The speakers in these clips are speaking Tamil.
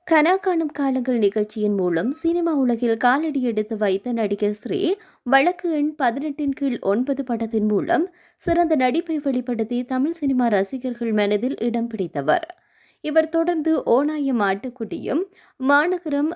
கனா காணும் காலங்கள் நிகழ்ச்சியின் மூலம் சினிமா உலகில் காலடி எடுத்து வைத்த நடிகர் ஸ்ரீ வழக்கு எண் 18 கீழ் 9 படத்தின் மூலம் சிறந்த நடிப்பை வெளிப்படுத்தி தமிழ் சினிமா ரசிகர்கள் மனதில் இடம் பிடித்தவர். இவர் தொடர்ந்து ஓநாயம் ஆட்டுக்குட்டியும் மாநகரம்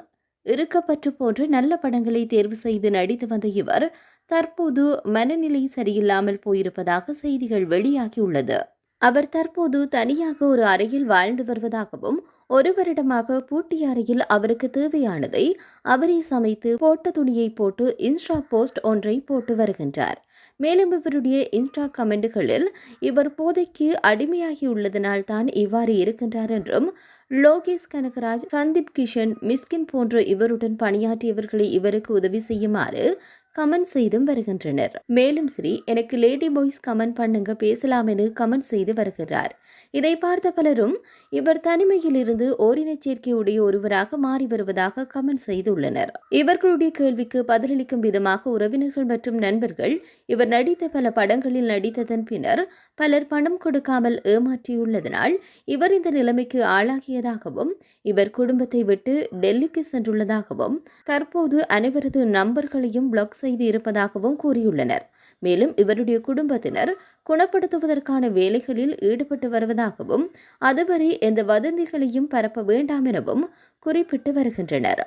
இருக்கப்பற்று போன்ற நல்ல படங்களை தேர்வு செய்து நடித்து வந்த இவர் தற்போது மனநிலை சரியில்லாமல் போயிருப்பதாக செய்திகள் வெளியாகியுள்ளது. அவர் தற்போது தனியாக ஒரு அறையில் வாழ்ந்து வருவதாகவும், ஒரு வருடமாக பூட்டிய அறையில் அவருக்கு தேவையானதை அவரே சமைத்து போட்ட துணியை போட்டு இன்ஸ்டா போஸ்ட் ஒன்றை போட்டு வருகின்றார். மேலும் இவருடைய இன்ஸ்டா கமெண்டுகளில் இவர் போதைக்கு அடிமையாகியுள்ளதனால் தான் இவ்வாறு இருக்கின்றார் என்றும், லோகேஷ் கனகராஜ், சந்தீப் கிஷன், மிஸ்கின் போன்ற இவருடன் பணியாற்றியவர்களை இவருக்கு உதவி செய்யுமாறு கமெண்ட் செய்தும் வருகின்றனர். மேலும் ஸ்ரீ எனக்கு லேடி பாய்ஸ் கமெண்ட் பண்ணுங்க பேசலாம் என கமெண்ட் செய்து வருகிறார். இதை பார்த்த பலரும் இவர் தனிமையில் இருந்து ஓரினச் சேர்க்கை உடைய ஒருவராக மாறி வருவதாக கமெண்ட் செய்துள்ளனர். இவர்களுடைய கேள்விக்கு பதிலளிக்கும் விதமாக உறவினர்கள் மற்றும் நண்பர்கள் இவர் நடித்த பல படங்களில் நடித்ததன் பின்னர் பலர் பணம் கொடுக்காமல் ஏமாற்றியுள்ளதனால் இவர் இந்த நிலைமைக்கு ஆளாகியதாகவும், இவர் குடும்பத்தை விட்டு டெல்லிக்கு சென்றுள்ளதாகவும், தற்போது அனைவரது நம்பர்களையும் பிளாக் செய்து இருப்பதாகவும் கூறியுள்ளனர். மேலும் இவருடைய குடும்பத்தினர் குணப்படுத்துவதற்கான வேலைகளில் ஈடுபட்டு வருவதாகவும், அதுவரை எந்த வதந்திகளையும் பரப்ப வேண்டாம் எனவும் குறிப்பிட்டு வருகின்றனர்.